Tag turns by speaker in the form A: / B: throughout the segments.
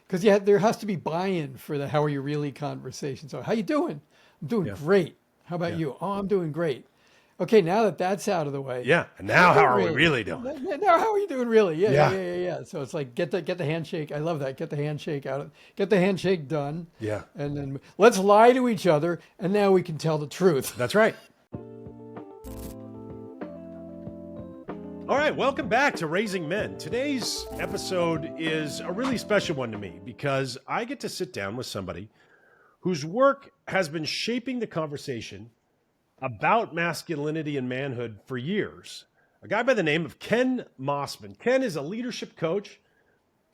A: Because yeah, there has to be buy-in for the "how are you really" conversation. So, how you doing? I'm doing
B: Yeah.
A: great. How about
B: Yeah.
A: you? Oh, I'm doing great. Okay, now that that's out of the way,
B: Yeah. And
A: how are you
B: now how
A: doing
B: are we
A: really?
B: really doing?
A: Now, how are you doing really? Yeah, yeah,
B: Yeah.
A: yeah, yeah, yeah. So it's like get the handshake. I love that. Get the handshake out. Get the handshake done,
B: Yeah.
A: and then let's lie to each other, and now we can tell the truth.
B: That's right. All right, welcome back to Raising Men. Today's episode is a really special one to me because I get to sit down with somebody whose work has been shaping the conversation about masculinity and manhood for years. A guy by the name of Ken Mossman. Ken is a leadership coach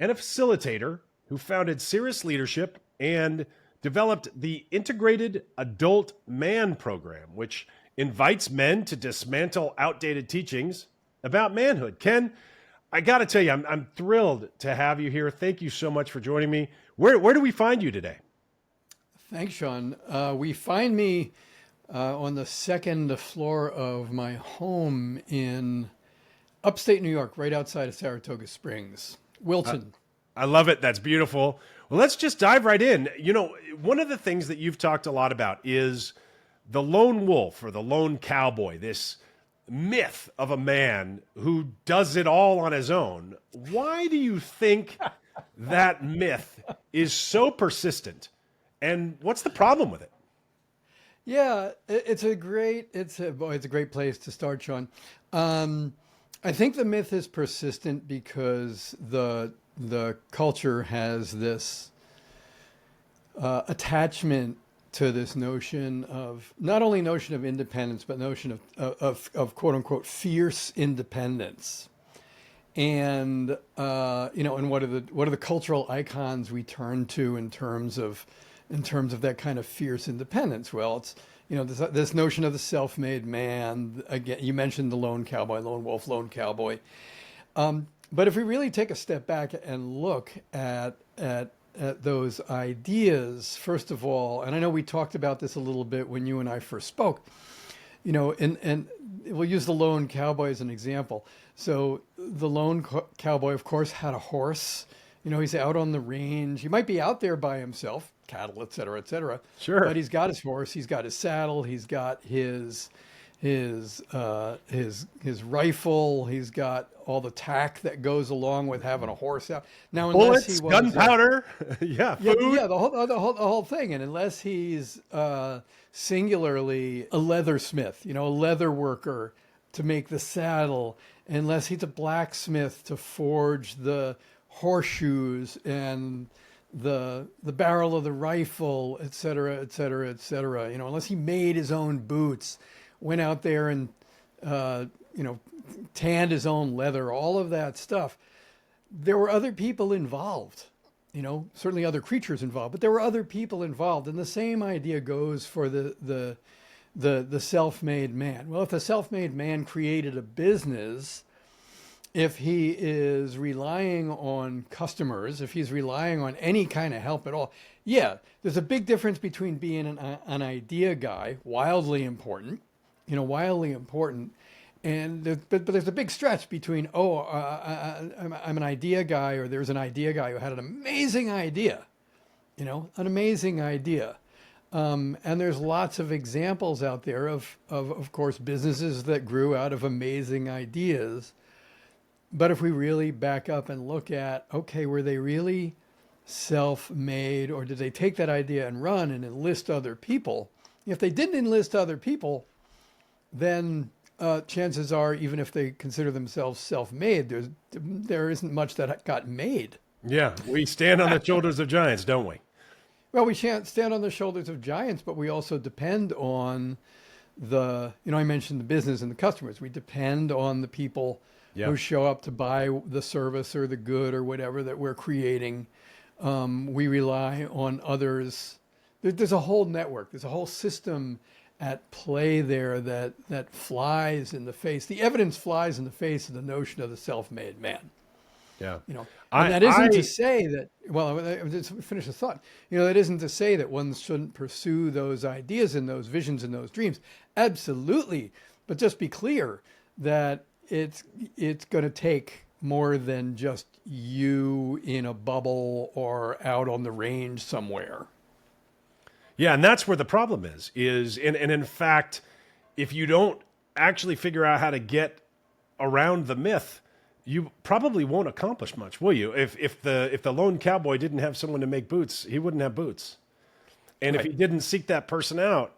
B: and a facilitator who founded Cirrus Leadership and developed the Integrated Adult Man program, which invites men to dismantle outdated teachings about manhood. Ken, I got to tell you, I'm thrilled to have you here. Thank you so much for joining me. Where do we find you today?
A: Thanks, Shaun. We find me on the second floor of my home in upstate New York, right outside of Saratoga Springs, Wilton.
B: I love it. That's beautiful. Well, let's just dive right in. You know, one of the things that you've talked a lot about is the lone wolf or the lone cowboy, this myth of a man who does it all on his own. Why do you think that myth is so persistent? And what's the problem with it?
A: Yeah, it's a great it's a great place to start, Shaun. I think the myth is persistent because the culture has this attachment to this notion of not only notion of independence, but notion of quote unquote fierce independence. And and what are the cultural icons we turn to in terms of that kind of fierce independence? Well, it's this notion of the self-made man. Again, you mentioned the lone cowboy, lone wolf, lone cowboy. But if we really take a step back and look at those ideas, first of all, and I know we talked about this a little bit when you and I first spoke, and we'll use the lone cowboy as an example. So the lone cowboy, of course, had a horse. He's out on the range. He might be out there by himself, cattle, et cetera, et cetera.
B: Sure.
A: But he's got his horse. He's got his saddle. He's got his rifle. He's got all the tack that goes along with having a horse out. Now, unless
B: Bullets,
A: he was
B: gunpowder, yeah, food.
A: yeah, the whole thing. And unless he's singularly a leathersmith, a leather worker to make the saddle, unless he's a blacksmith to forge the horseshoes and the barrel of the rifle, et cetera, et cetera, et cetera. Unless he made his own boots, went out there and tanned his own leather, all of that stuff. There were other people involved, certainly other creatures involved, but there were other people involved. And the same idea goes for the self-made man. Well, if the self-made man created a business, if he is relying on customers, if he's relying on any kind of help at all, yeah, there's a big difference between being an idea guy, wildly important, and but there's a big stretch between, I'm an idea guy, or there's an idea guy who had an amazing idea, an amazing idea. And there's lots of examples out there of course, businesses that grew out of amazing ideas. But if we really back up and look at, okay, were they really self-made, or did they take that idea and run and enlist other people? If they didn't enlist other people, then chances are, even if they consider themselves self-made, there isn't much that got made.
B: Yeah, we stand on the shoulders of giants, don't we?
A: Well, we can't stand on the shoulders of giants, but we also depend on I mentioned the business and the customers. We depend on the people who show up to buy the service or the good or whatever that we're creating. We rely on others. There's a whole network. There's a whole system at play there that flies in the face. The evidence flies in the face of the notion of the self-made man.
B: Yeah.
A: And that isn't to say that, well, just finish the thought. That isn't to say that one shouldn't pursue those ideas and those visions and those dreams. Absolutely. But just be clear that it's going to take more than just you in a bubble or out on the range somewhere.
B: Yeah, and that's where the problem and in fact, if you don't actually figure out how to get around the myth, you probably won't accomplish much, will you? If the lone cowboy didn't have someone to make boots, he wouldn't have boots. And
A: Right.
B: if he didn't seek that person out,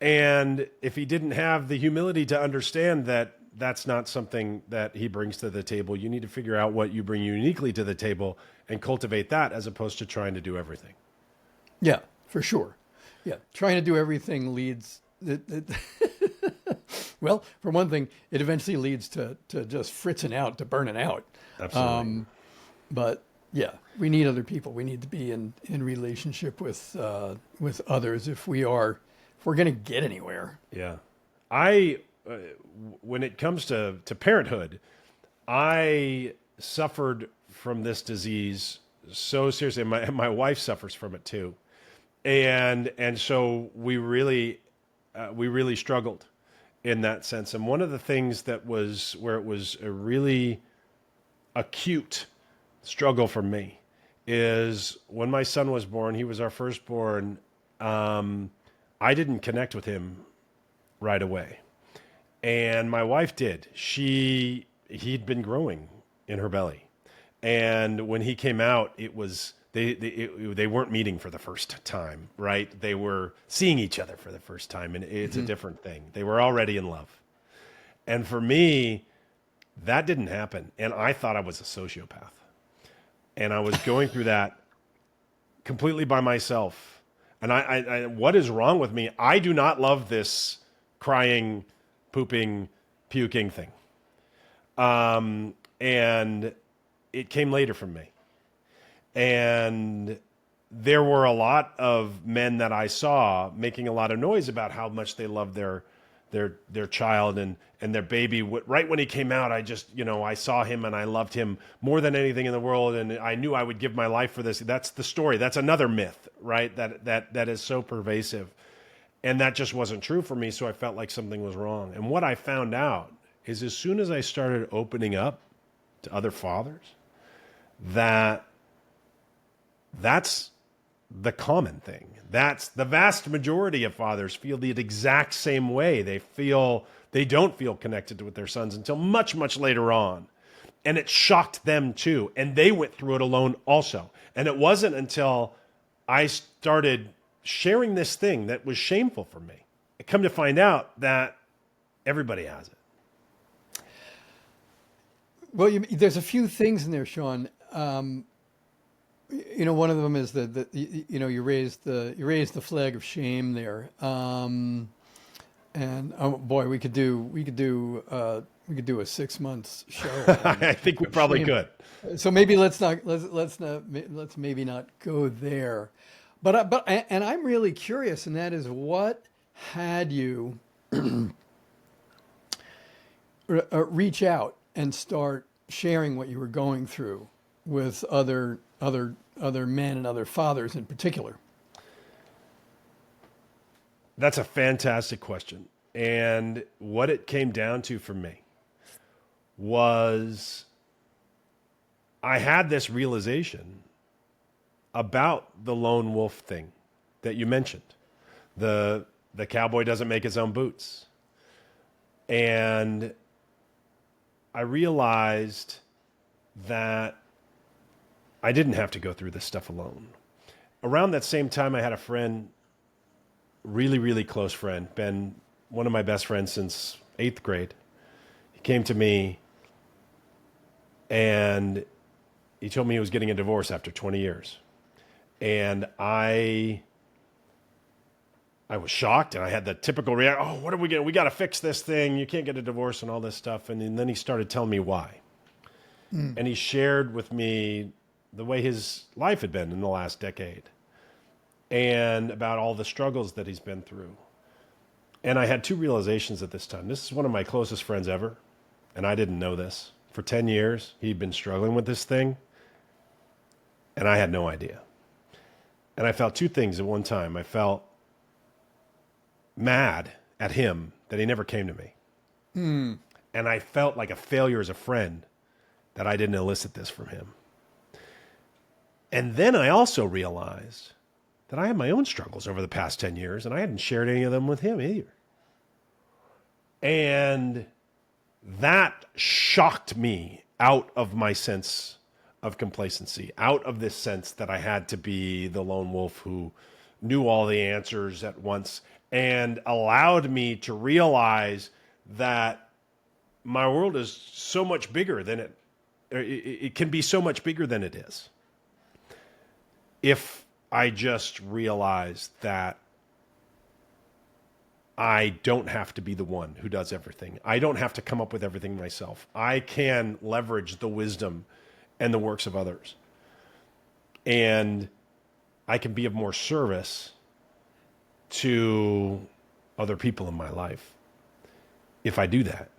B: and if he didn't have the humility to understand that that's not something that he brings to the table, you need to figure out what you bring uniquely to the table and cultivate that as opposed to trying to do everything.
A: Yeah, for sure. Yeah, trying to do everything leads. Well, for one thing, it eventually leads to just fritzing out, to burning out.
B: Absolutely.
A: But yeah, we need other people. We need to be in relationship with others if we're going to get anywhere.
B: Yeah. When it comes to parenthood, I suffered from this disease so seriously. My wife suffers from it too. And so we really struggled in that sense. And one of the things that was where it was a really acute struggle for me is when my son was born. He was our firstborn. I didn't connect with him right away, and my wife did. He'd been growing in her belly, and when he came out, it was they weren't meeting for the first time, right? They were seeing each other for the first time, and it's a different thing. They were already in love, and for me, that didn't happen, and I thought I was a sociopath, and I was going through that completely by myself. And I what is wrong with me? I do not love this crying, pooping, puking thing. And it came later from me. And there were a lot of men that I saw making a lot of noise about how much they loved their child and their baby. Right when he came out, I saw him and I loved him more than anything in the world. And I knew I would give my life for this. That's the story. That's another myth, right? That is so pervasive. And that just wasn't true for me. So I felt like something was wrong. And what I found out is as soon as I started opening up to other fathers, that's the common thing. That's the vast majority of fathers feel the exact same way. They don't feel connected with their sons until much, much later on. And it shocked them too. And they went through it alone also. And it wasn't until I started sharing this thing that was shameful for me. I come to find out that everybody has it.
A: Well, there's a few things in there, Shaun. One of them is that you raised the flag of shame there, and oh boy, we could do a 6 months show.
B: I think we probably could.
A: So maybe let's maybe not go there, but I'm really curious, and that is what had you reach out and start sharing what you were going through with other men and other fathers in particular?
B: That's a fantastic question. And what it came down to for me was I had this realization about the lone wolf thing that you mentioned. The cowboy doesn't make his own boots. And I realized that I didn't have to go through this stuff alone. Around that same time, I had a friend, really, really close friend, been one of my best friends since 8th grade. He came to me and he told me he was getting a divorce after 20 years. And I was shocked, and I had the typical reaction, oh, what are we going to, we got to fix this thing. You can't get a divorce and all this stuff. And then he started telling me why. And he shared with me the way his life had been in the last decade and about all the struggles that he's been through. And I had two realizations at this time. This is one of my closest friends ever, and I didn't know this. For 10 years, he'd been struggling with this thing, and I had no idea. And I felt two things at one time. I felt mad at him that he never came to me. And I felt like a failure as a friend that I didn't elicit this from him. And then I also realized that I had my own struggles over the past 10 years, and I hadn't shared any of them with him either. And that shocked me out of my sense of complacency, out of this sense that I had to be the lone wolf who knew all the answers at once, and allowed me to realize that my world is so much bigger than it can be so much bigger than it is. If I just realized that I don't have to be the one who does everything. I don't have to come up with everything myself. I can leverage the wisdom and the works of others. And I can be of more service to other people in my life if I do that,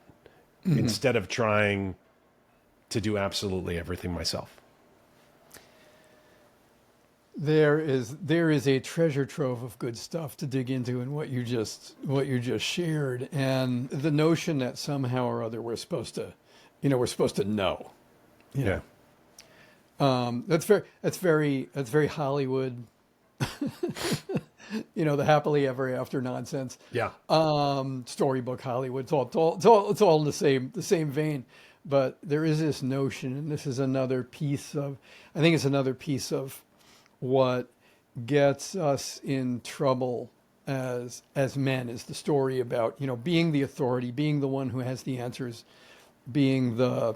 B: instead of trying to do absolutely everything myself.
A: There is a treasure trove of good stuff to dig into in what you just shared, and the notion that somehow or other we're supposed to know.
B: Yeah.
A: That's very Hollywood. The happily ever after nonsense.
B: Yeah.
A: Storybook Hollywood. It's all in the same vein. But there is this notion, and this is another piece of what gets us in trouble as men, is the story about, being the authority, being the one who has the answers, being the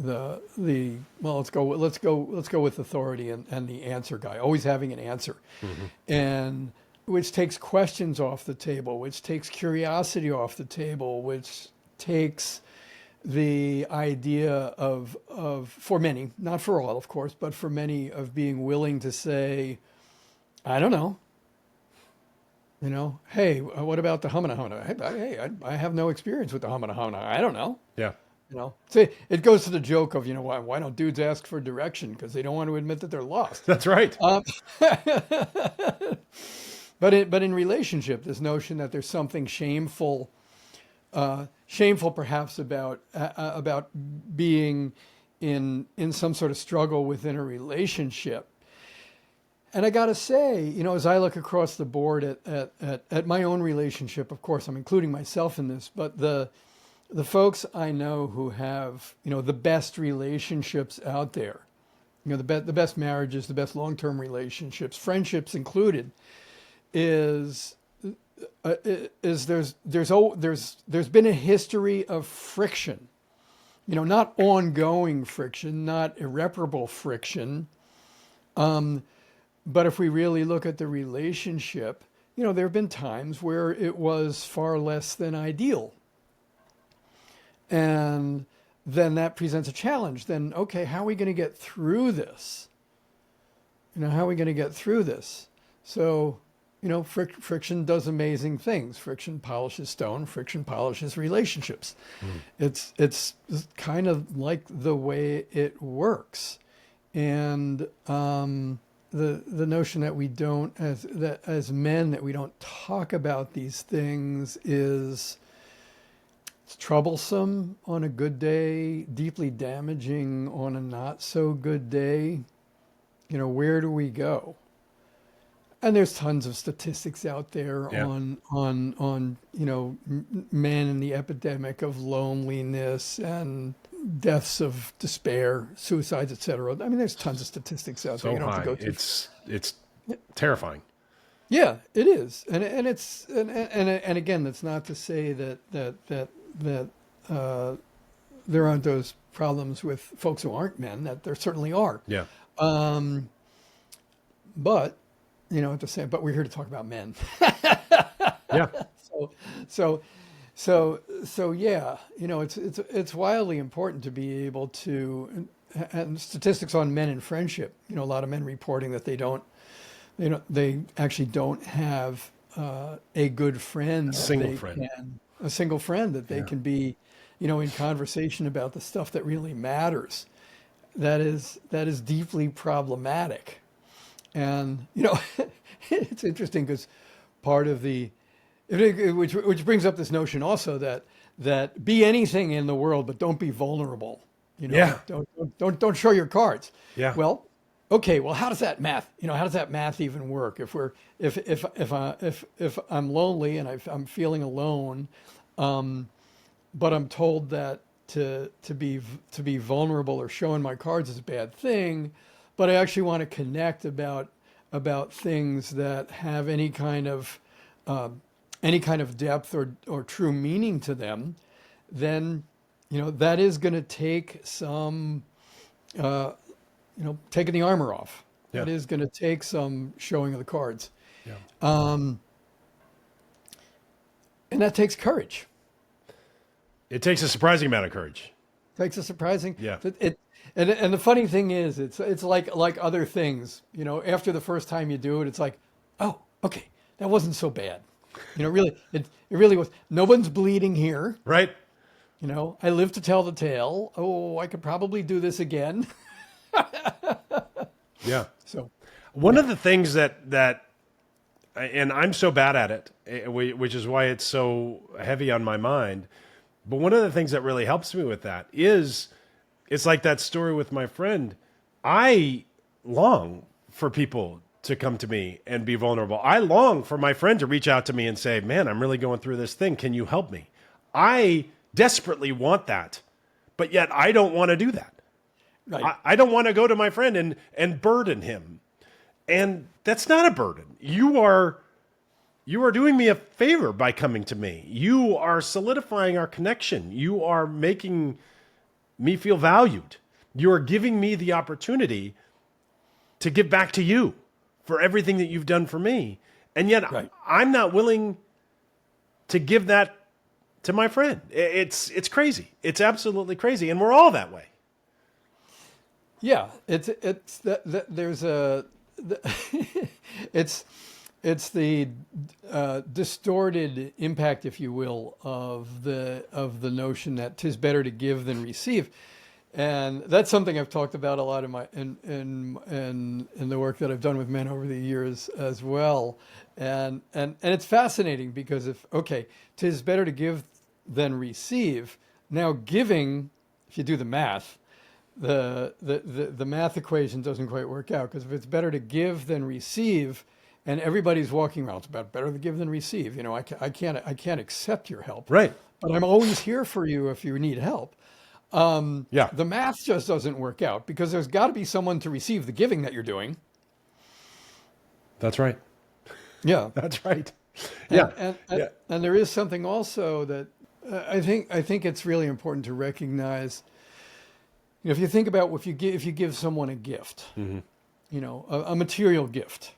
A: let's go with authority and the answer guy, always having an answer. And which takes questions off the table, which takes curiosity off the table, which takes the idea of for many, not for all, of course, but for many, of being willing to say, I don't know. Hey, what about the humana humana? Hey, I have no experience with the humana humana. I don't know.
B: Yeah.
A: See, it goes to the joke of, why don't dudes ask for direction? Because they don't want to admit that they're lost.
B: That's right.
A: But in relationship, this notion that there's something shameful perhaps about being in some sort of struggle within a relationship. And I got to say, as I look across the board at my own relationship, of course, I'm including myself in this, but the folks I know who have, the best relationships out there, the best marriages, the best long-term relationships, friendships included, is there's been a history of friction, not ongoing friction, not irreparable friction. But if we really look at the relationship, there have been times where it was far less than ideal. And then that presents a challenge. Then, okay, how are we going to get through this? How are we going to get through this? So, friction does amazing things. Friction polishes stone. Friction polishes relationships. It's kind of like the way it works. And the notion that we don't, as men, that we don't talk about these things is, it's troublesome on a good day, deeply damaging on a not so good day. Where do we go? And there's tons of statistics out there on men and the epidemic of loneliness and deaths of despair, suicides, etc. I mean, there's tons of statistics out there. You don't have to go through.
B: It's terrifying.
A: Yeah, it is, and it's and again, that's not to say that there aren't those problems with folks who aren't men. That there certainly are.
B: Yeah.
A: But at the same, but we're here to talk about men.
B: Yeah.
A: So yeah, it's wildly important to be able to, and statistics on men in friendship, a lot of men reporting that they actually don't have a good friend, a single friend that they can be, in conversation about the stuff that really matters. That is deeply problematic. And, it's interesting because part of which brings up this notion also that be anything in the world, but don't be vulnerable.
B: Yeah.
A: Don't show your cards.
B: Yeah.
A: Well, okay. Well, how does that math? How does that math even work? If I'm lonely and I'm feeling alone, but I'm told that to be vulnerable or showing my cards is a bad thing, but I actually want to connect about things that have any kind of depth or true meaning to them, then that is going to take some taking the armor off.
B: Yeah.
A: That is going to take some showing of the cards,
B: Yeah.
A: and that takes courage.
B: It takes a surprising amount of courage.
A: Takes a surprising.
B: Yeah.
A: And the funny thing is, it's like other things. After the first time you do it, it's like, oh, okay, that wasn't so bad. Really, it really was. No one's bleeding here.
B: Right.
A: I live to tell the tale. Oh, I could probably do this again.
B: Yeah.
A: So,
B: One of the things that, and I'm so bad at it, which is why it's so heavy on my mind. But one of the things that really helps me with that is, it's like that story with my friend. I long for people to come to me and be vulnerable. I long for my friend to reach out to me and say, man, I'm really going through this thing. Can you help me? I desperately want that, but yet I don't want to do that.
A: right.
B: I don't want to go to my friend and burden him. And that's not a burden. You are doing me a favor by coming to me. You are solidifying our connection. You are making me feel valued. You are giving me the opportunity to give back to you for everything that you've done for me. And yet
A: Right.
B: I'm not willing to give that to my friend. It's crazy. It's absolutely crazy. And we're all that way.
A: Yeah, it's there's it's the distorted impact, if you will, of the notion that 'tis better to give than receive, and that's something I've talked about a lot in my in the work that I've done with men over the years as well, and it's fascinating because if 'tis better to give than receive. Now giving, if you do the math, the math equation doesn't quite work out, because if it's better to give than receive, and everybody's walking around, it's about better to give than receive. I can't accept your help,
B: Right.
A: but I'm always here for you if you need help.
B: Yeah.
A: The math just doesn't work out, because there's got to be someone to receive the giving that you're doing.
B: That's right.
A: Yeah,
B: That's right. Yeah.
A: and there is something also that I think it's really important to recognize. If you think about if you give someone a gift, a material gift,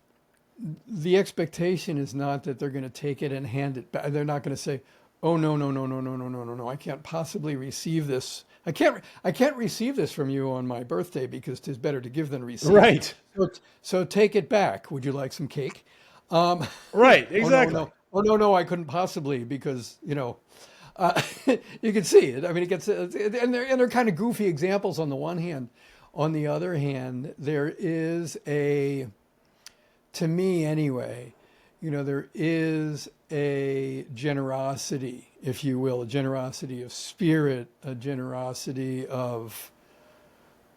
A: the expectation is not that they're going to take it and hand it back. They're not going to say, "Oh no, no, no, no, no, no, no, no, no! I can't possibly receive this. I can't receive this from you on my birthday, because 'tis better to give than receive."
B: Right.
A: So take it back. Would you like some cake?
B: Right. Exactly.
A: Oh no, I couldn't possibly, because you can see it. I mean, it gets, and they're kind of goofy examples on the one hand. On the other hand, there is to me anyway, there is a generosity, if you will, a generosity of spirit, a generosity of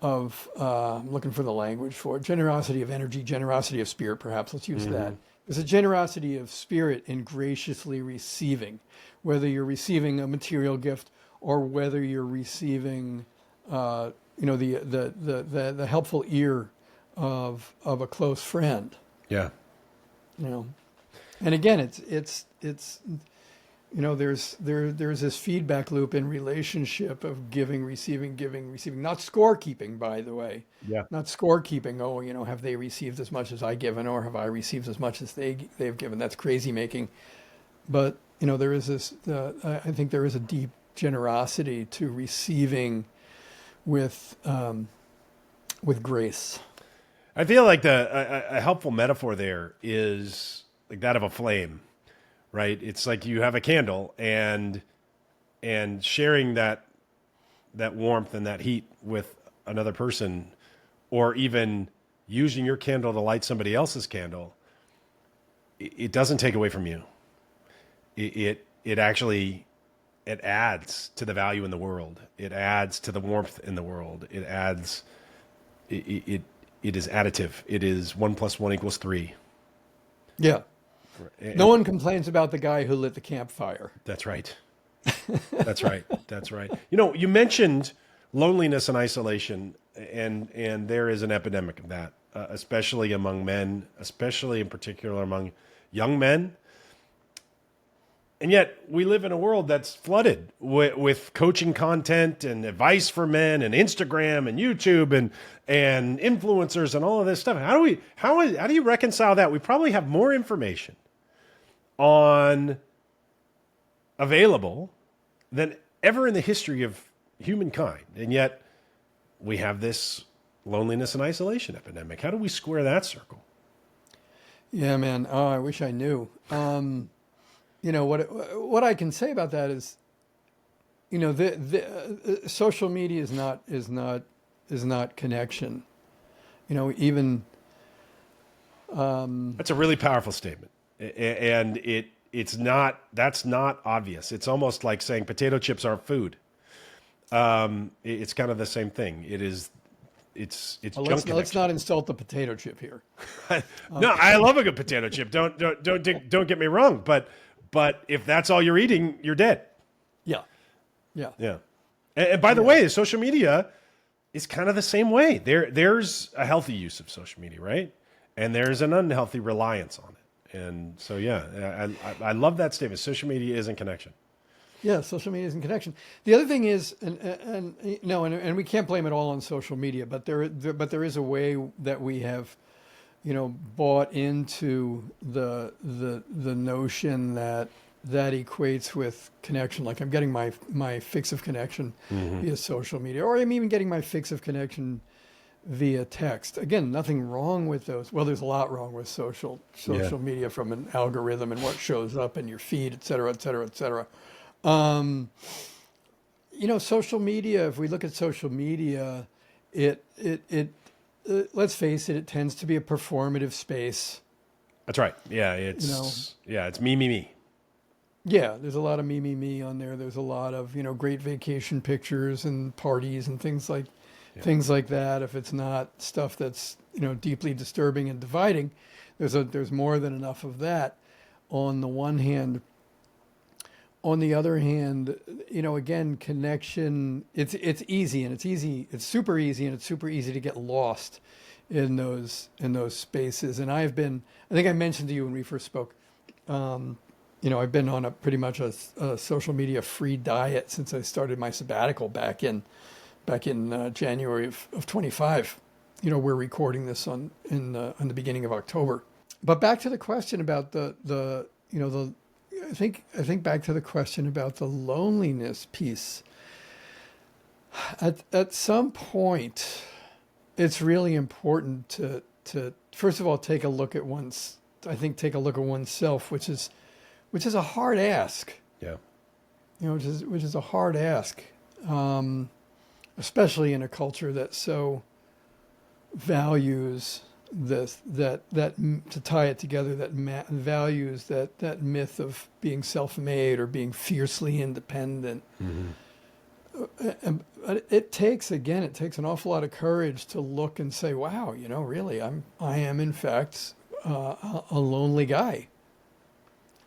A: I'm looking for the language for it, generosity of energy, generosity of spirit, perhaps. Let's use that. There's a generosity of spirit in graciously receiving, whether you're receiving a material gift or whether you're receiving, the helpful ear of a close friend.
B: Yeah.
A: And again, it's there's this feedback loop in relationship of giving, receiving, not scorekeeping, by the way.
B: Yeah.
A: Not scorekeeping. Oh, have they received as much as I given, or have I received as much as they've given? That's crazy making. But there is this. I think there is a deep generosity to receiving with grace.
B: I feel like a helpful metaphor there is like that of a flame, right? It's like you have a candle and sharing that warmth and that heat with another person, or even using your candle to light somebody else's candle. It doesn't take away from you. It actually it adds to the value in the world. It adds to the warmth in the world. It adds, it is additive. It is 1 + 1 = 3.
A: Yeah.
B: And
A: No one complains about the guy who lit the campfire.
B: that's right. That's right. That's right. You know, you mentioned loneliness and isolation, and there is an epidemic of that, especially among men, especially in particular among young men. And yet we live in a world that's flooded with coaching content and advice for men and Instagram and YouTube and influencers and all of this stuff. How do you reconcile that? We probably have more information on available than ever in the history of humankind. And yet we have this loneliness and isolation epidemic. How do we square that circle?
A: Yeah, man. Oh, I wish I knew. You know, what I can say about that is, you know, the social media is not connection. You know, even
B: That's a really powerful statement. And that's not obvious. It's almost like saying potato chips aren't food. It's kind of the same thing. It's
A: well,
B: junk
A: let's
B: connection.
A: not insult the potato chip here.
B: No, I love a good potato chip. Don't get me wrong. But if that's all you're eating, you're dead.
A: Yeah, yeah,
B: Yeah. And by the way, social media is kind of the same way. There's a healthy use of social media, right? And there's an unhealthy reliance on it. And so, yeah, I love that statement. Social media isn't connection.
A: yeah. Social media is in connection. The other thing is, and you know, and we can't blame it all on social media, but there is a way that we have, you know, bought into the notion that equates with connection. Like I'm getting my fix of connection via social media, or I'm even getting my fix of connection via text. Again, nothing wrong with those. Well, there's a lot wrong with social media, from an algorithm and what shows up in your feed, et cetera, et cetera, et cetera. You know, social media, if we look at social media, it let's face it, it tends to be a performative space.
B: That's right. Yeah, it's me.
A: Yeah, there's a lot of me on there. There's a lot of, you know, great vacation pictures and parties and things like that. If it's not stuff that's, you know, deeply disturbing and dividing, there's more than enough of that on the one hand. On the other hand, you know, again, connection, it's easy, and it's super easy to get lost in those spaces. And I think I mentioned to you when we first spoke, you know, I've been on pretty much a social media free diet since I started my sabbatical back in January of 25. You know, we're recording this on the beginning of October. But back to the question about I think back to the question about the loneliness piece. At some point, it's really important to first of all take a look at oneself, which is a hard ask.
B: Yeah.
A: You know, which is a hard ask, especially in a culture that so values this, that to tie it together, that values that myth of being self-made or being fiercely independent. And it takes an awful lot of courage to look and say, wow, you know, really, I am in fact a lonely guy.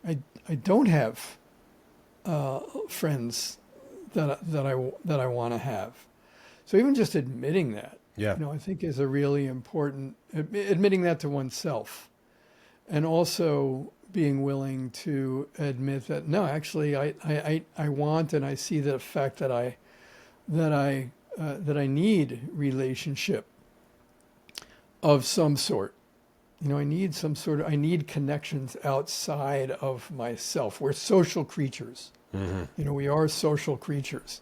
A: I don't have friends that I want to have. So even just admitting that,
B: Yeah.
A: you know, I think is a really important, admitting that to oneself, and also being willing to admit that, no, actually, I want, and I see the fact that I need relationship of some sort. You know, I need connections outside of myself. We're social creatures. You know, we are social creatures.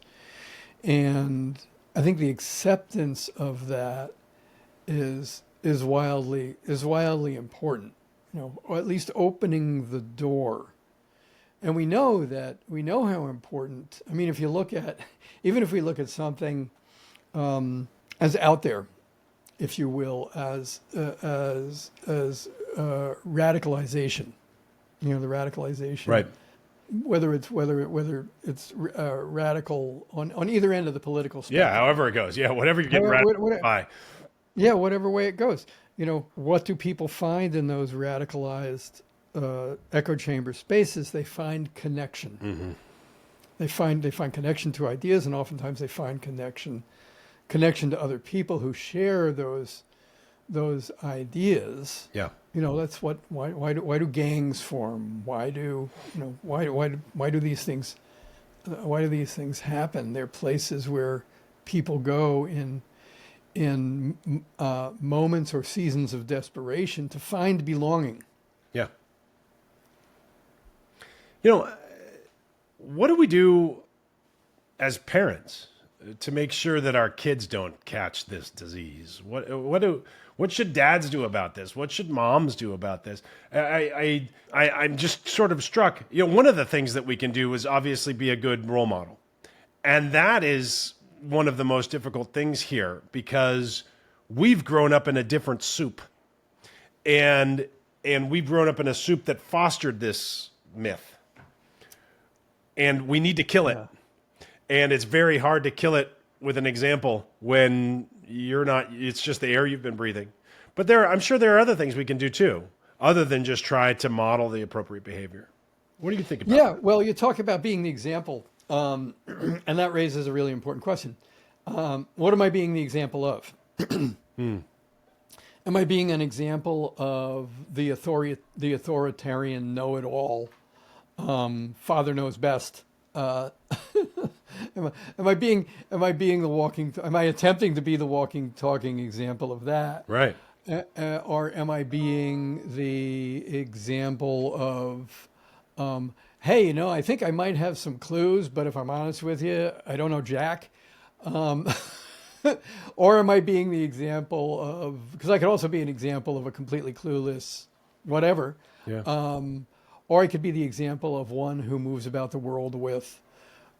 A: And I think the acceptance of that is wildly important, you know, or at least opening the door. And we know how important. I mean, if we look at something as out there, if you will, as radicalization, you know, the radicalization
B: Right.
A: whether it's radical on either end of the political
B: Yeah,
A: spectrum.
B: however it goes. Yeah, whatever you're getting by.
A: Yeah, whatever way it goes. What do people find in those radicalized echo chamber spaces? They find connection.
B: Mm-hmm.
A: They find connection to ideas, and oftentimes they find connection to other people who share those ideas.
B: Yeah.
A: That's why do gangs form? Why do these things happen? They're places where people go in moments or seasons of desperation to find belonging.
B: Yeah. What do we do as parents to make sure that our kids don't catch this disease? What should dads do about this? What should moms do about this? I'm just sort of struck. One of the things that we can do is obviously be a good role model. And that is one of the most difficult things here, because we've grown up in a different soup. And we've grown up in a soup that fostered this myth. And we need to kill it. Yeah. And it's very hard to kill it with an example when it's just the air you've been breathing. But I'm sure there are other things we can do too, other than just try to model the appropriate behavior. What do you think about that?
A: Yeah, well, you talk about being the example, and that raises a really important question. What am I being the example of? Am I being an example of the authoritarian know-it-all, father knows best? Am I attempting to be the walking, talking example of that?
B: Right.
A: Or am I being the example of, hey, I think I might have some clues, but if I'm honest with you, I don't know jack. Or am I being the example of, because I could also be an example of a completely clueless whatever.
B: Yeah.
A: Or I could be the example of one who moves about the world with,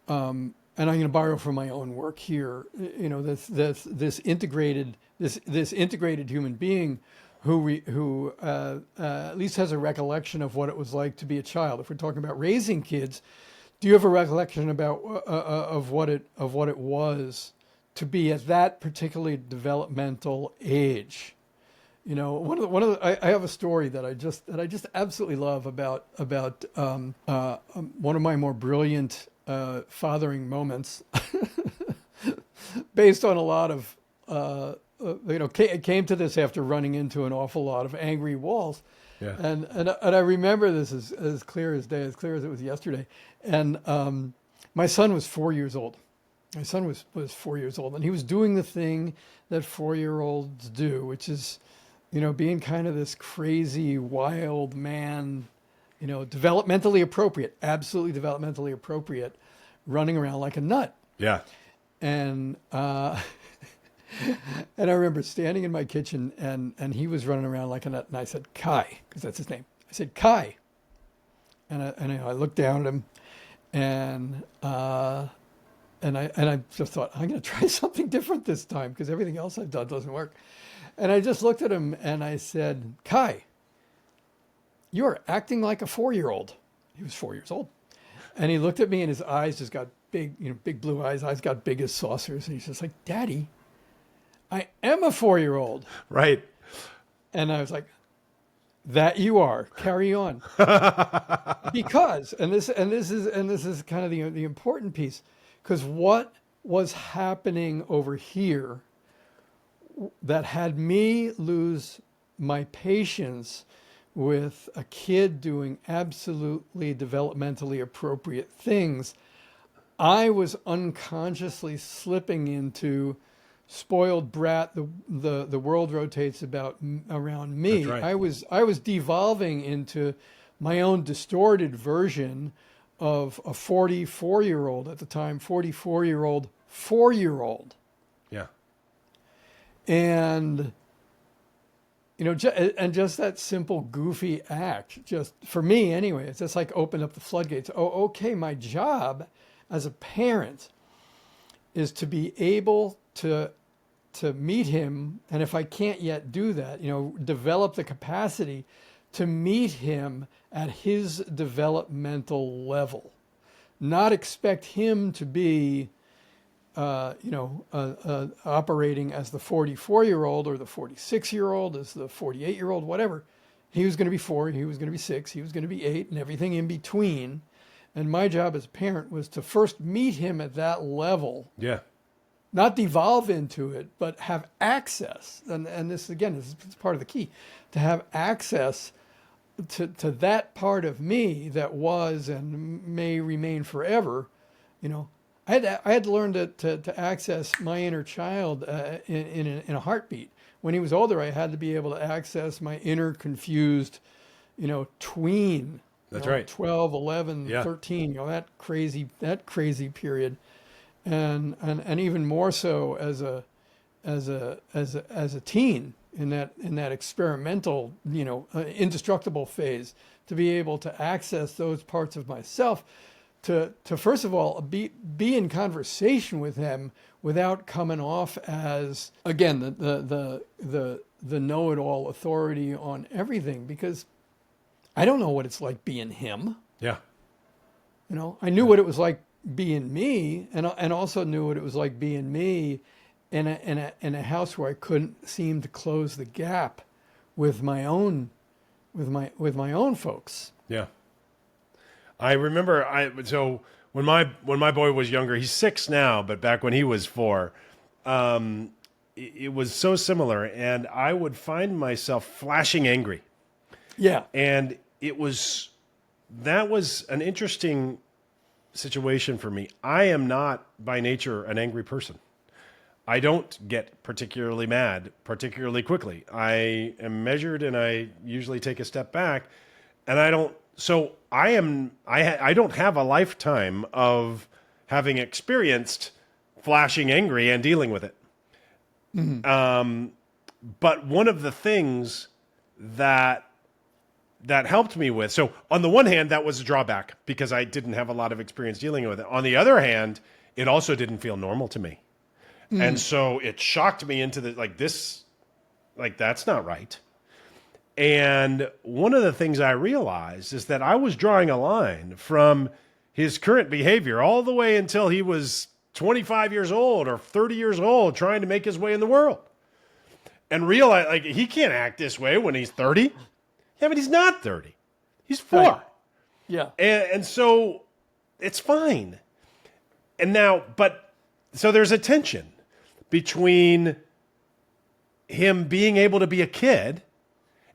A: and I'm going to borrow from my own work here, this integrated human being who at least has a recollection of what it was like to be a child. If we're talking about raising kids, do you have a recollection about of what it was to be at that particularly developmental age? I have a story that I just absolutely love about one of my more brilliant fathering moments, based on a lot of it came to this after running into an awful lot of angry walls.
B: Yeah.
A: And I remember this as clear as day, as clear as it was yesterday. And my son was 4 years old. My son was 4 years old, and he was doing the thing that 4-year-olds do, which is, being kind of this crazy, wild man, developmentally appropriate, absolutely developmentally appropriate, running around like a nut.
B: Yeah.
A: And and I remember standing in my kitchen, and he was running around like a nut, and I said, Kai, because that's his name. I said, Kai. And I looked down at him, and I just thought, I'm going to try something different this time, because everything else I've done doesn't work. And I just looked at him and I said, Kai, you are acting like a 4-year-old. He was 4 years old. And he looked at me, and his eyes just got big, big blue eyes. Eyes got big as saucers. And he's just like, Daddy, I am a 4-year-old.
B: Right.
A: And I was like, that you are. Carry on. Because, and this is kind of the important piece, because what was happening over here that had me lose my patience with a kid doing absolutely developmentally appropriate things, I was unconsciously slipping into spoiled brat. The world rotates around me.
B: That's right.
A: I was devolving into my own distorted version of a 44-year-old at the time, 44-year-old 4-year-old.
B: Yeah.
A: And and just that simple goofy act, just for me anyway, it's just like opened up the floodgates. Oh, okay, my job as a parent is to be able to meet him, and if I can't yet do that, develop the capacity to meet him at his developmental level, not expect him to be, operating as the 44-year-old or the 46-year-old, as the 48-year-old, whatever. He was going to be 4, he was going to be 6, he was going to be 8, and everything in between. And my job as a parent was to first meet him at that level.
B: Yeah.
A: Not devolve into it, but have access. And this, again, is part of the key, to have access to that part of me that was and may remain forever. I had to learn to access my inner child in a heartbeat. When he was older, I had to be able to access my inner confused, tween.
B: That's right.
A: 12, 11,
B: Yeah.
A: 13, that crazy period. And even more so as a teen in that experimental, indestructible phase, to be able to access those parts of myself, to first of all be in conversation with him without coming off as, again, the know-it-all authority on everything, because I don't know what it's like being him.
B: Yeah.
A: I knew what it was like being me, and also knew what it was like being me in a house where I couldn't seem to close the gap with my own folks.
B: Yeah. I remember so when my boy was younger, he's 6 now, but back when he was 4, it was so similar, and I would find myself flashing angry.
A: Yeah.
B: And that was an interesting situation for me. I am not by nature an angry person. I don't get particularly mad particularly quickly. I am measured, and I usually take a step back, and I don't have a lifetime of having experienced flashing angry and dealing with it. Mm-hmm. But one of the things that helped me with, so on the one hand, that was a drawback because I didn't have a lot of experience dealing with it. On the other hand, it also didn't feel normal to me. And so it shocked me into that's not right. And one of the things I realized is that I was drawing a line from his current behavior all the way until he was 25 years old or 30 years old, trying to make his way in the world, and realize he can't act this way when he's 30. Yeah, but he's not 30. He's 4.
A: Right. Yeah.
B: And so it's fine. And now, so there's a tension between him being able to be a kid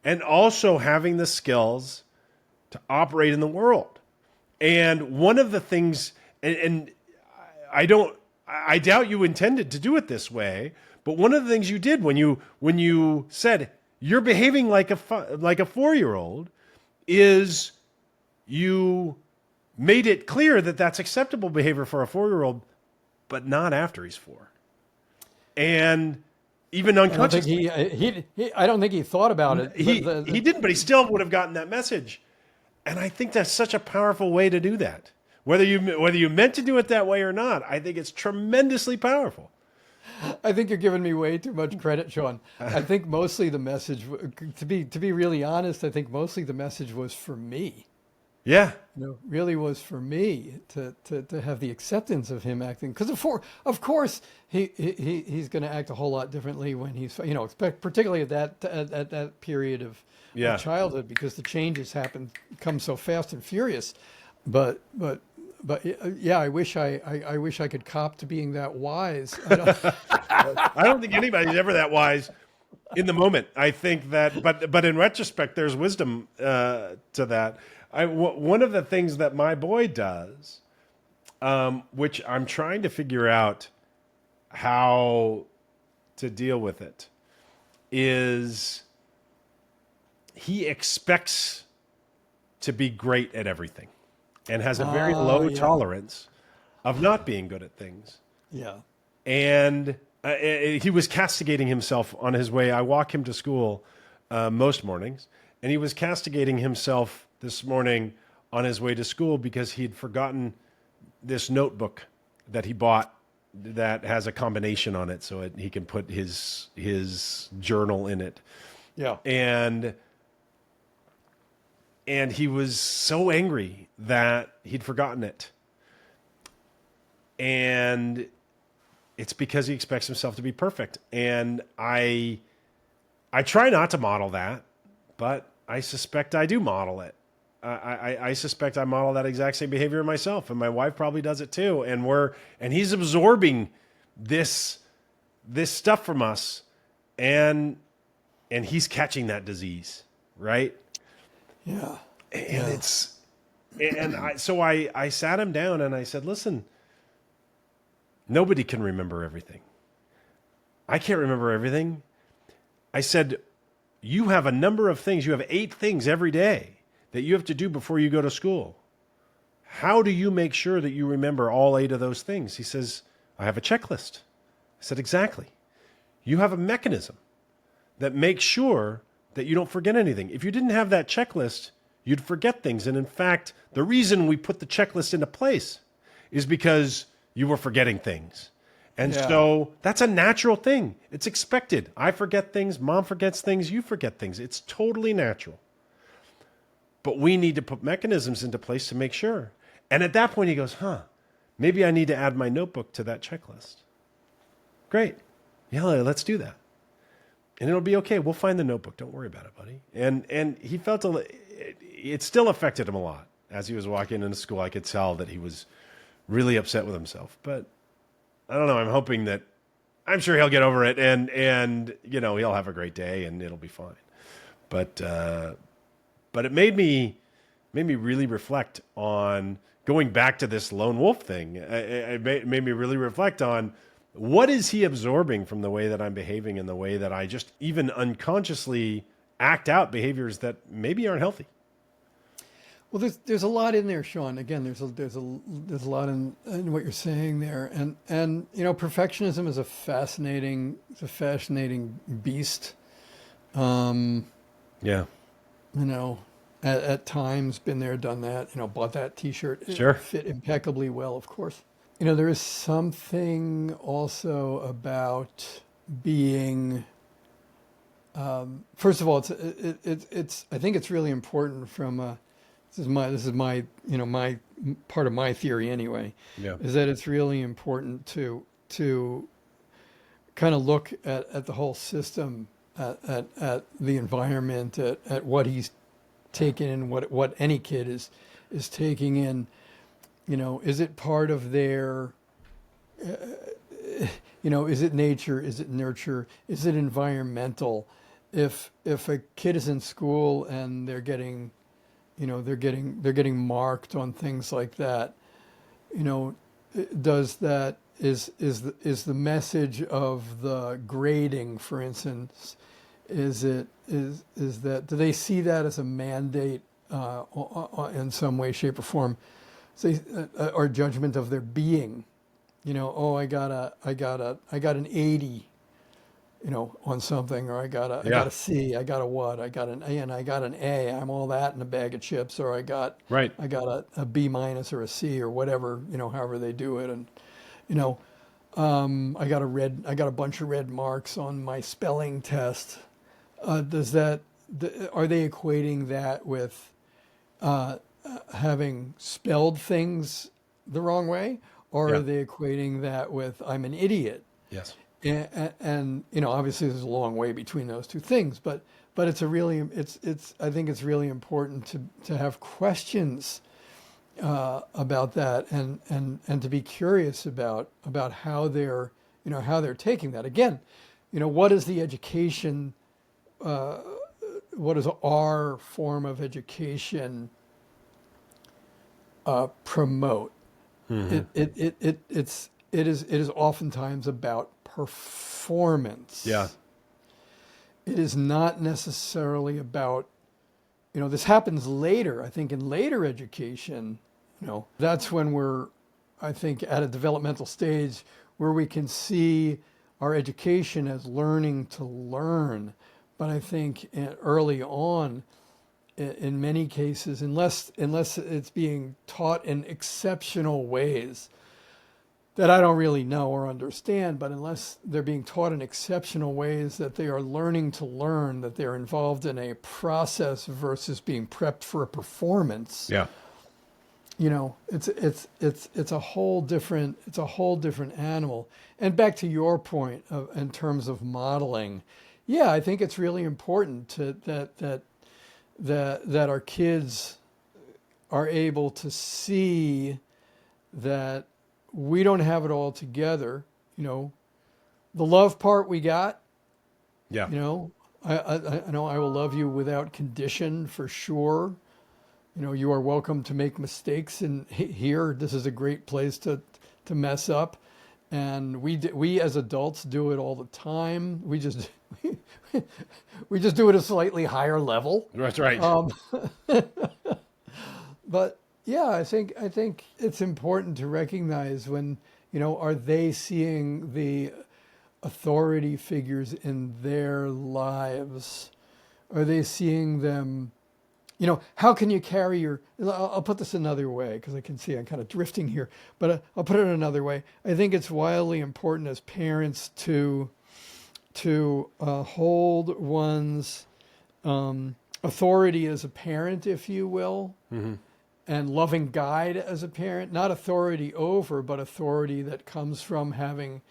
B: and also having the skills to operate in the world. And one of the things, and I doubt you intended to do it this way, but one of the things you did when you said, you're behaving like a 4-year-old, is you made it clear that that's acceptable behavior for a 4-year-old, but not after he's 4. And even unconsciously,
A: I don't think he thought about it.
B: He didn't, but he still would have gotten that message. And I think that's such a powerful way to do that. Whether you meant to do it that way or not, I think it's tremendously powerful.
A: I think you're giving me way too much credit, Shaun. I think mostly the message, to be really honest, I think mostly the message was for me.
B: Yeah.
A: Really was for me to have the acceptance of him acting. Because of course he's going to act a whole lot differently when he's, particularly at that period of childhood, because the changes come so fast and furious. But yeah, I wish I could cop to being that wise.
B: I don't think anybody's ever that wise in the moment. I think that, but in retrospect, there's wisdom to that. One of the things that my boy does, which I'm trying to figure out how to deal with it, is he expects to be great at everything and has a very low tolerance of not being good at things.
A: Yeah.
B: And he was castigating himself on his way. I walk him to school most mornings, and he was castigating himself this morning on his way to school because he'd forgotten this notebook that he bought that has a combination on it, so he can put his journal in it.
A: Yeah.
B: And And he was so angry that he'd forgotten it. And it's because he expects himself to be perfect. And I try not to model that, but I suspect I do model it. I suspect I model that exact same behavior in myself, and my wife probably does it too. And he's absorbing this stuff from us, and he's catching that disease, right?
A: Yeah.
B: And so I sat him down and I said, listen, nobody can remember everything. I can't remember everything. I said, you have a number of things. You have 8 things every day that you have to do before you go to school. How do you make sure that you remember all 8 of those things? He says, I have a checklist. I said, exactly. You have a mechanism that makes sure that you don't forget anything. If you didn't have that checklist, you'd forget things. And in fact, the reason we put the checklist into place is because you were forgetting things. And so that's a natural thing. It's expected. I forget things. Mom forgets things. You forget things. It's totally natural. But we need to put mechanisms into place to make sure. And at that point, he goes, maybe I need to add my notebook to that checklist. Great. Yeah, let's do that. And it'll be okay. We'll find the notebook. Don't worry about it, buddy. And he felt it still affected him a lot. As he was walking into school, I could tell that he was really upset with himself. But I don't know. I'm sure he'll get over it, and he'll have a great day, and it'll be fine. But it made me really reflect on going back to this lone wolf thing. It made me really reflect on what is he absorbing from the way that I'm behaving and the way that I just even unconsciously act out behaviors that maybe aren't healthy.
A: Well, there's a lot in there, Shaun. Again, there's a lot in what you're saying there, and perfectionism is a fascinating beast.
B: Yeah.
A: At times been there, done that. Bought that T-shirt.
B: Sure.
A: It fit impeccably well, of course. There is something also about being. First of all, it's. I think it's really important from a. This is my my part of my theory anyway.
B: Yeah.
A: Is that it's really important to kind of look at the whole system, at the environment, at what he's taking in, what any kid is taking in. Is it part of their is it nature, is it nurture, is it environmental? If a kid is in school and they're getting marked on things like that, does that is the message of the grading, for instance, is that, do they see that as a mandate in some way, shape, or form, or judgment of their being? I got an 80, on something, or I got a C, I got a what, I got an A, and I got an A. I'm all that in a bag of chips, or I got a B minus or a C or whatever, however they do it, and I got a bunch of red marks on my spelling test. Are they equating that with having spelled things the wrong way, or are they equating that with I'm an idiot?
B: Yes.
A: And obviously there's a long way between those two things, but I think it's really important to have questions about that, and to be curious about how they're taking that. Again, what is the education? What is our form of education promote?
B: Mm-hmm.
A: It is oftentimes about performance.
B: Yeah.
A: It is not necessarily about, this happens later. I think in later education, that's when we're, I think, at a developmental stage where we can see our education as learning to learn. But I think early on, in many cases, unless it's being taught in exceptional ways, that I don't really know or understand, but unless they're being taught in exceptional ways, that they are learning to learn, that they're involved in a process versus being prepped for a performance.
B: Yeah.
A: It's a whole different animal. And back to your point in terms of modeling, yeah, I think it's really important that our kids are able to see that we don't have it all together. The love part we got.
B: Yeah.
A: I know I will love you without condition for sure. You are welcome to make mistakes, and here, this is a great place to mess up. And we as adults do it all the time. We just do it at a slightly higher level.
B: That's right.
A: But yeah, I think it's important to recognize when, are they seeing the authority figures in their lives? Are they seeing them? How can you carry I'll put this another way because I can see I'm kind of drifting here, but I'll put it another way. I think it's wildly important as parents to hold one's authority as a parent, if you will, and loving guide as a parent, not authority over, but authority that comes from having,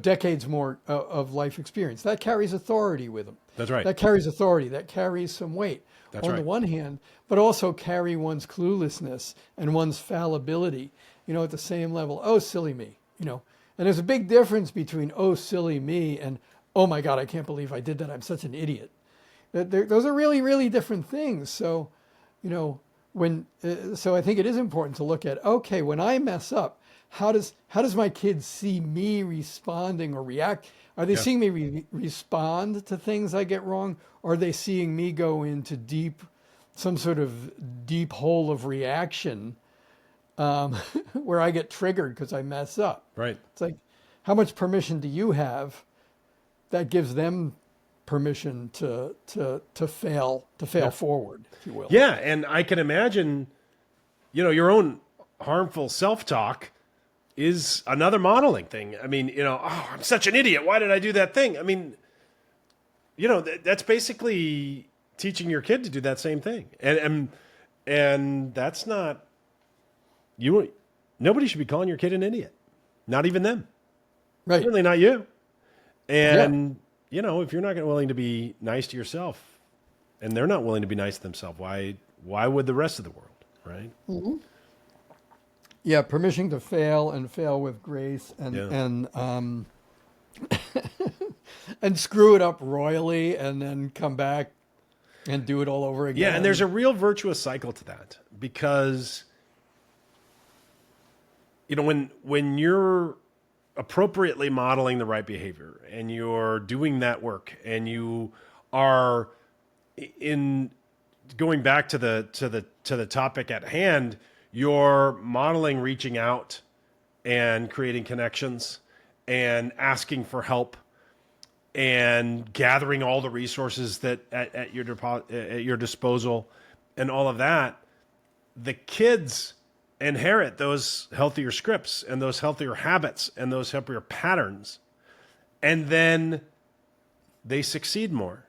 A: decades more of life experience. That carries authority with them.
B: That's right.
A: That carries authority. That carries some weight.
B: That's
A: on
B: right.
A: the one hand, but also carry one's cluelessness and one's fallibility, at the same level. Oh, silly me, And there's a big difference between, oh, silly me, and, oh my God, I can't believe I did that. I'm such an idiot. Those are really, really different things. So, so I think it is important to look at, okay, when I mess up, how does my kid see me responding or react? Are they seeing me respond to things I get wrong? Or are they seeing me go into some sort of deep hole of reaction where I get triggered because I mess up?
B: Right.
A: It's like, how much permission do you have that gives them permission to fail forward, if you will?
B: Yeah, and I can imagine, your own harmful self-talk is another modeling thing. I mean, oh, I'm such an idiot. Why did I do that thing? I mean, that's basically teaching your kid to do that same thing. And that's not nobody should be calling your kid an idiot. Not even them.
A: Right.
B: Certainly not you. And if you're not willing to be nice to yourself and they're not willing to be nice to themselves, why would the rest of the world, right?
A: Mm-hmm. Yeah, permission to fail and fail with grace and and screw it up royally and then come back and do it all over again.
B: Yeah, and there's a real virtuous cycle to that because when you're appropriately modeling the right behavior and you're doing that work and you are in going back to the topic at hand, you're modeling reaching out and creating connections and asking for help and gathering all the resources that at your disposal and all of that. The kids inherit those healthier scripts and those healthier habits and those healthier patterns. And then they succeed more,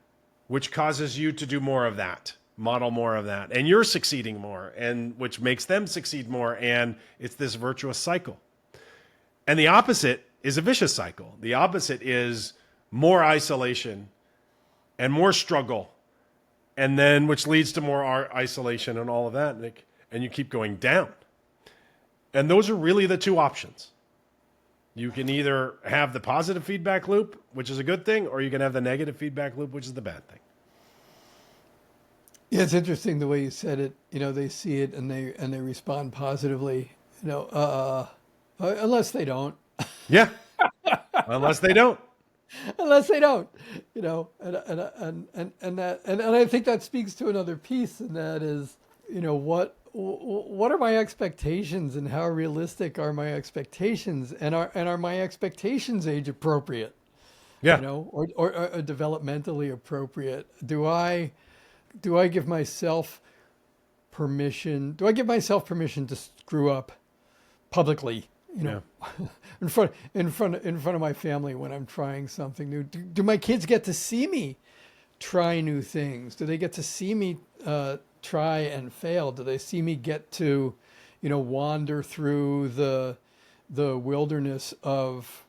B: which causes you to do more of that, model more of that. And you're succeeding more, and which makes them succeed more. And it's this virtuous cycle. And the opposite is a vicious cycle. The opposite is more isolation and more struggle. And then which leads to more isolation and all of that. And you keep going down. And those are really the two options. You can either have the positive feedback loop, which is a good thing, or you can have the negative feedback loop, which is the bad thing.
A: Yeah, it's interesting the way you said it. They see it and they respond positively. Unless they don't.
B: Yeah, unless they don't.
A: Unless they don't. And I think that speaks to another piece, and that is, what are my expectations and how realistic are my expectations, and are my expectations age appropriate?
B: Yeah.
A: Or developmentally appropriate? Do I give myself permission? Do I give myself permission to screw up publicly? you
B: Yeah.
A: know, in front of my family when I'm trying something new. Do my kids get to see me try new things? Do they get to see me try and fail? Do they see me get to, wander through the wilderness of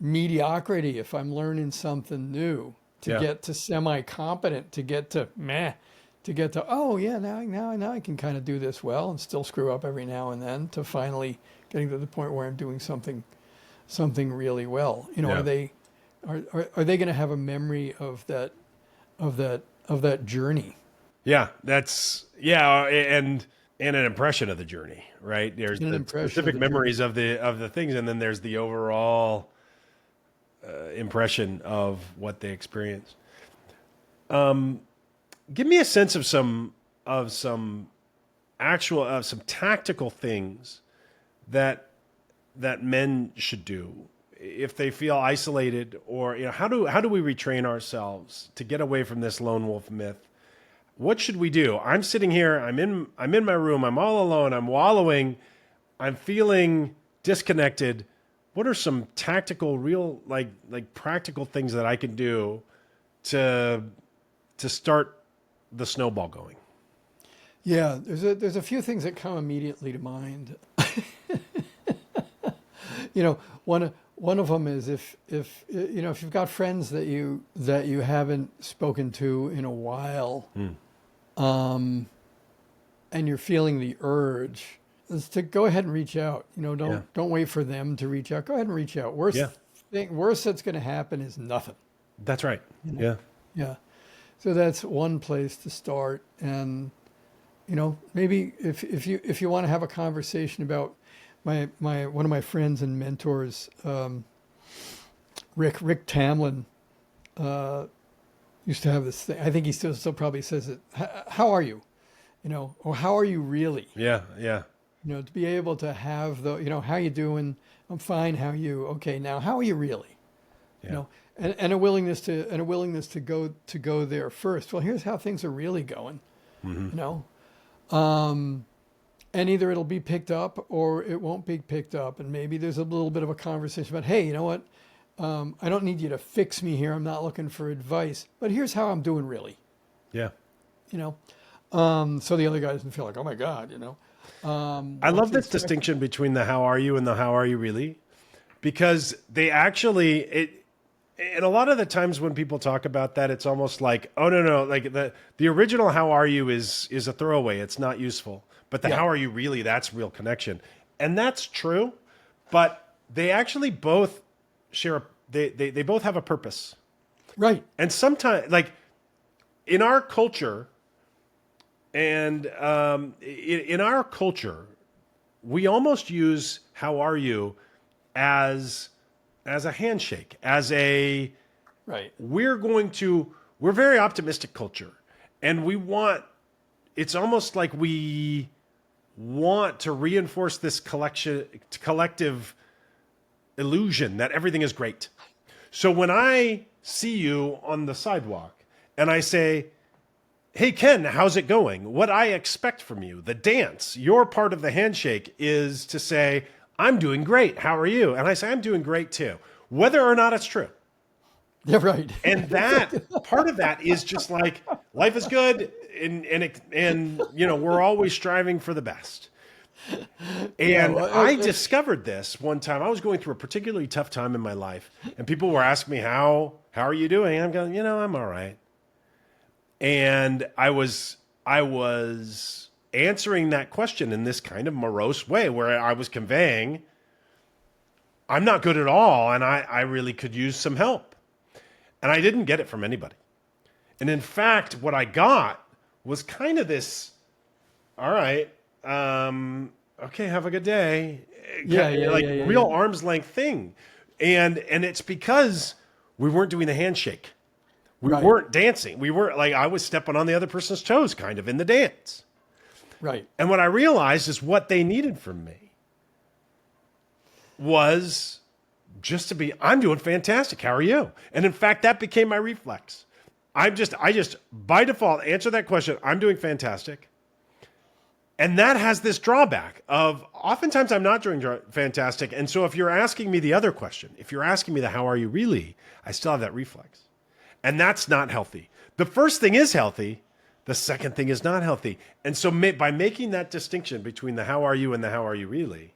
A: mediocrity if I'm learning something new? To
B: Yeah.
A: get to semi-competent, to get to meh, to get to, oh yeah, now I can kind of do this well and still screw up every now and then, to finally getting to the point where I'm doing something really well.
B: Yeah.
A: Are they going to have a memory of that journey?
B: Yeah, that's and an impression of the journey, right? There's
A: An
B: the
A: impression of
B: specific
A: the
B: memories of the things, and then there's the overall impression of what they experienced. Give me a sense of some actual some tactical things that men should do if they feel isolated, or how do we retrain ourselves to get away from this lone wolf myth? What should we do? I'm sitting here, I'm in my room, I'm all alone, I'm wallowing, I'm feeling disconnected. What are some tactical, real, like practical things that I can do to start the snowball going?
A: Yeah, there's a few things that come immediately to mind. One of them is if you've got friends that you haven't spoken to in a while, and you're feeling the urge, is to go ahead and reach out. Don't wait for them to reach out. Go ahead and reach out. Worst that's going to happen is nothing.
B: That's right. Yeah.
A: Yeah. So that's one place to start. And, maybe if you want to have a conversation about my one of my friends and mentors, Rick Tamlin, used to have this thing. I think he still probably says it. How are you? Or how are you really?
B: Yeah. Yeah.
A: To be able to have how you doing? I'm fine. How are you? Okay. Now, how are you really?
B: Yeah.
A: And a willingness to go there first. Well, here's how things are really going. And either it'll be picked up or it won't be picked up. And maybe there's a little bit of a conversation about, hey, you know what? I don't need you to fix me here. I'm not looking for advice, but here's how I'm doing really.
B: Yeah.
A: So the other guy doesn't feel like, oh my God,
B: I love this distinction between the how are you and the how are you really, because they actually, and a lot of the times when people talk about that, it's almost like, oh no, like the original how are you is a throwaway. It's not useful. But the how are you really, that's real connection. And that's true, but they actually both share, they both have a purpose.
A: Right.
B: And sometimes, like in our culture, and in our culture, we almost use how are you as a handshake, as a,
A: right.
B: We're a very optimistic culture, and it's almost like we want to reinforce this collective illusion that everything is great. So when I see you on the sidewalk and I say, hey, Ken, how's it going? What I expect from you, the dance, your part of the handshake is to say, I'm doing great. How are you? And I say, I'm doing great too, whether or not it's true.
A: Yeah, right.
B: And that part of that is just like, life is good. And we're always striving for the best. And I discovered this one time. I was going through a particularly tough time in my life, and people were asking me, how are you doing? And I'm going, I'm all right. And I was answering that question in this kind of morose way where I was conveying, I'm not good at all, and I really could use some help. And I didn't get it from anybody. And in fact, what I got was kind of this, all right, okay, have a good day. Real arm's length thing. And it's because we weren't doing the handshake. We weren't dancing. We weren't I was stepping on the other person's toes kind of in the dance.
A: Right.
B: And what I realized is what they needed from me was just to be, I'm doing fantastic. How are you? And in fact, that became my reflex. I just by default answer that question. I'm doing fantastic. And that has this drawback of oftentimes I'm not doing fantastic. And so if you're asking me the other question, if you're asking me the how are you really, I still have that reflex. And that's not healthy. The first thing is healthy. The second thing is not healthy. And so by making that distinction between the how are you and the how are you really,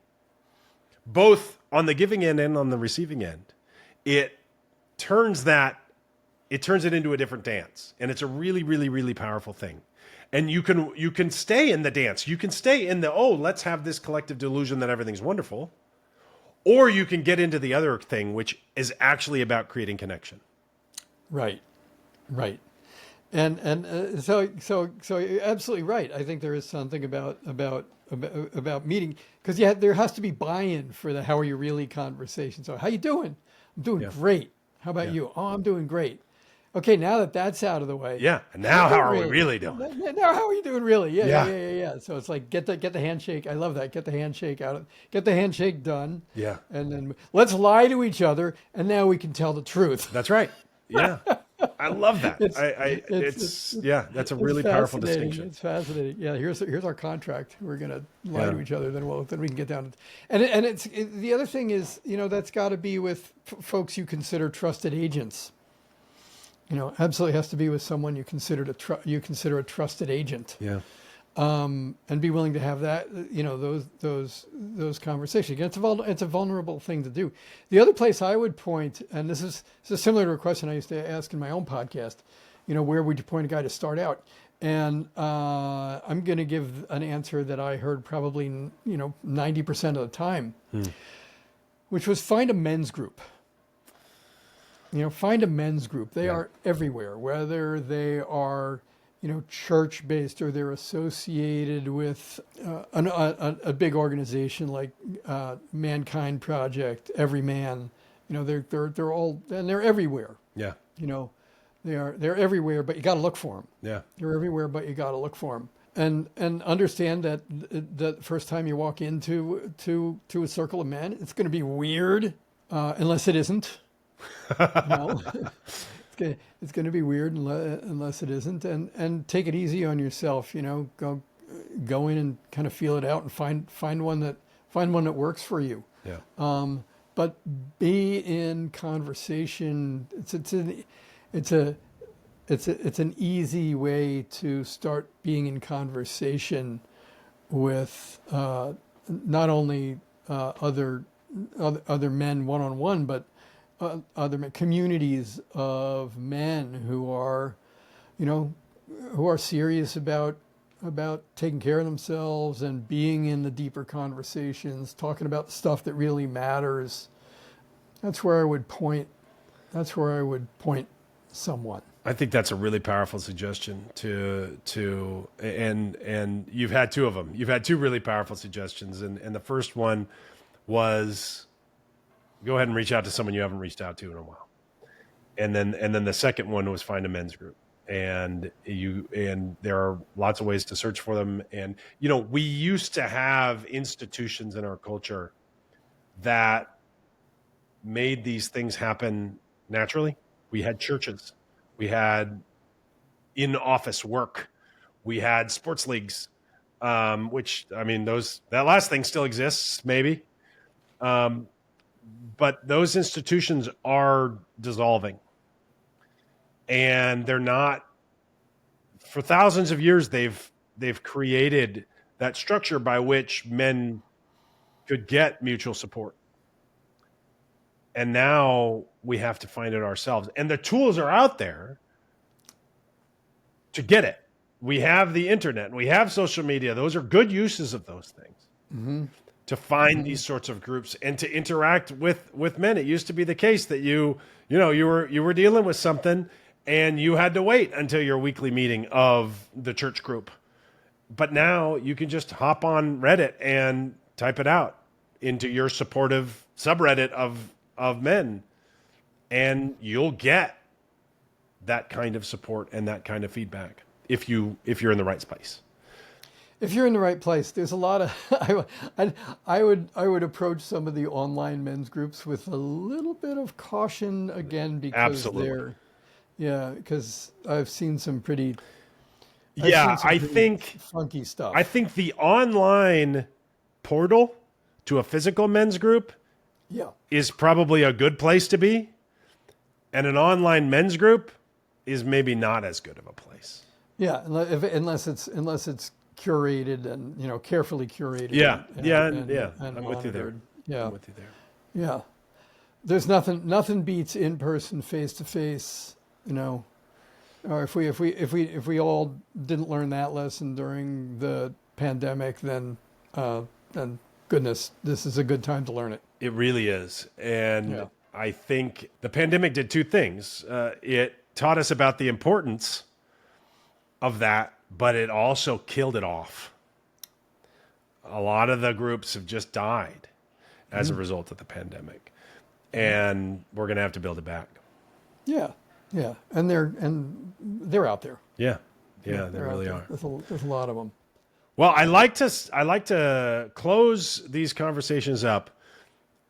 B: both on the giving end and on the receiving end, it turns it into a different dance. And it's a really, really, really powerful thing. And you can stay in the dance. You can stay in the, let's have this collective delusion that everything's wonderful. Or you can get into the other thing, which is actually about creating connection.
A: Right. And so you're absolutely right. I think there is something about meeting, because there has to be buy-in for the how are you really conversation. So how you doing? I'm doing great. How about you? Oh, I'm doing great. Okay, now that's out of the way.
B: Yeah. And now how are we really doing?
A: Now how are you doing really? Yeah. So it's like get the handshake. I love that. Get the handshake get the handshake done.
B: Yeah.
A: And then let's lie to each other, and now we can tell the truth.
B: That's right. Yeah. I love that. That's a really powerful distinction.
A: It's fascinating. Yeah, here's our contract. We're gonna lie to each other, then we can get down to, and the other thing is, that's got to be with folks you consider trusted agents. Absolutely has to be with someone you consider a trusted agent.
B: Yeah.
A: And be willing to have that, those conversations. Again, it's a vulnerable thing to do. The other place I would point, and this is similar to a question I used to ask in my own podcast, where would you point a guy to start out? And I'm going to give an answer that I heard probably 90% of the time, which was find a men's group. Find a men's group. They are everywhere, whether they are church-based or they're associated with a big organization like Mankind Project, Every Man. They're all, and they're everywhere.
B: Yeah.
A: They're everywhere, but you got to look for them.
B: Yeah.
A: They're everywhere, but you got to look for them. And understand that the first time you walk into a circle of men, it's going to be weird, unless it isn't. It's going to be weird unless it isn't, and take it easy on yourself. Go in and kind of feel it out and find one that works for you.
B: Yeah.
A: But be in conversation. It's an easy way to start being in conversation with not only other men one-on-one, but other communities of men who are serious about taking care of themselves and being in the deeper conversations, talking about the stuff that really matters. That's where I would point someone.
B: I think that's a really powerful suggestion and you've had two of them. You've had two really powerful suggestions, and the first one was, go ahead and reach out to someone you haven't reached out to in a while. And then the second one was find a men's group. And there are lots of ways to search for them. And, we used to have institutions in our culture that made these things happen naturally. We had churches, we had in-office work, we had sports leagues, which, that last thing still exists, maybe. But those institutions are dissolving, and they're not. For thousands of years, they've created that structure by which men could get mutual support, and now we have to find it ourselves. And the tools are out there to get it. We have the internet, we have social media. Those are good uses of those things. Mm-hmm. To find these sorts of groups and to interact with men. It used to be the case that you were dealing with something and you had to wait until your weekly meeting of the church group. But now you can just hop on Reddit and type it out into your supportive subreddit of men, and you'll get that kind of support and that kind of feedback if you're in the right space.
A: If you're in the right place, there's a lot of. I would approach some of the online men's groups with a little bit of caution again, because
B: Absolutely.
A: because I've seen some pretty I've
B: Yeah,
A: seen some pretty funky stuff.
B: I think the online portal to a physical men's group
A: Yeah.
B: is probably a good place to be, and an online men's group is maybe not as good of a place.
A: Yeah, unless it's curated and carefully curated.
B: Yeah,
A: and
B: I'm with you there.
A: monitored. Yeah,
B: I'm with you there.
A: yeah. There's nothing beats in person, face to face. Or if we all didn't learn that lesson during the pandemic, then goodness, this is a good time to learn it.
B: It really is, and
A: Yeah.
B: I think the pandemic did two things. It taught us about the importance of that, but it also killed it off. A lot of the groups have just died as a result of the pandemic, and we're going to have to build it back.
A: Yeah, yeah, and they're out there.
B: Yeah, they
A: They're out
B: really
A: there.
B: are.
A: There's a lot of them.
B: Well, I like to close these conversations up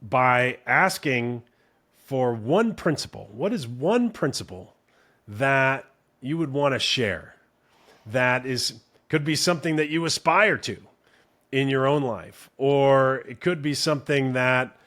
B: by asking for one principle. What is one principle that you would want to share that could be something that you aspire to in your own life, or it could be something that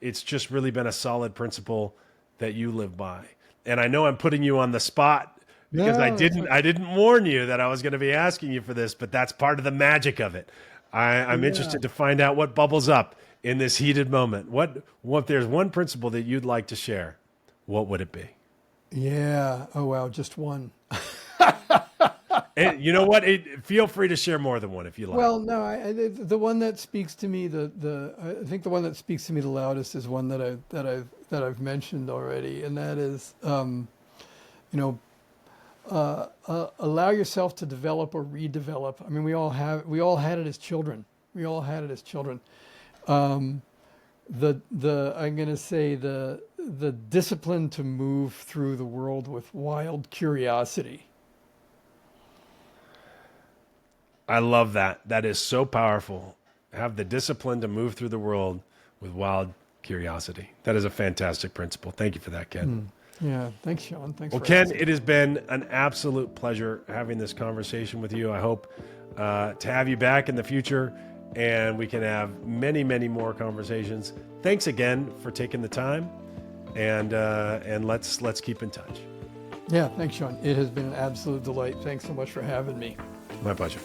B: it's just really been a solid principle that you live by? And I know I'm putting you on the spot because
A: No,
B: I didn't warn you that I was going to be asking you for this, but that's part of the magic of it. I'm interested to find out what bubbles up in this heated moment. What if there's one principle that you'd like to share, what would it be?
A: Yeah. Oh wow, just one.
B: And you know what? Feel free to share more than one if you like.
A: Well, no, the one that speaks to me I think the one that speaks to me the loudest is one that I've mentioned already, and that is allow yourself to develop or redevelop. I mean, we all had it as children. We all had it as children. I'm going to say the discipline to move through the world with wild curiosity.
B: I love that. That is so powerful. Have the discipline to move through the world with wild curiosity. That is a fantastic principle. Thank you for that, Ken.
A: Yeah. Thanks, Shaun. Thanks.
B: Well,
A: for
B: Ken,
A: asking.
B: it has been an absolute pleasure having this conversation with you. I hope to have you back in the future, and we can have many, many more conversations. Thanks again for taking the time, and let's keep in touch.
A: Yeah. Thanks, Shaun. It has been an absolute delight. Thanks so much for having me.
B: My pleasure.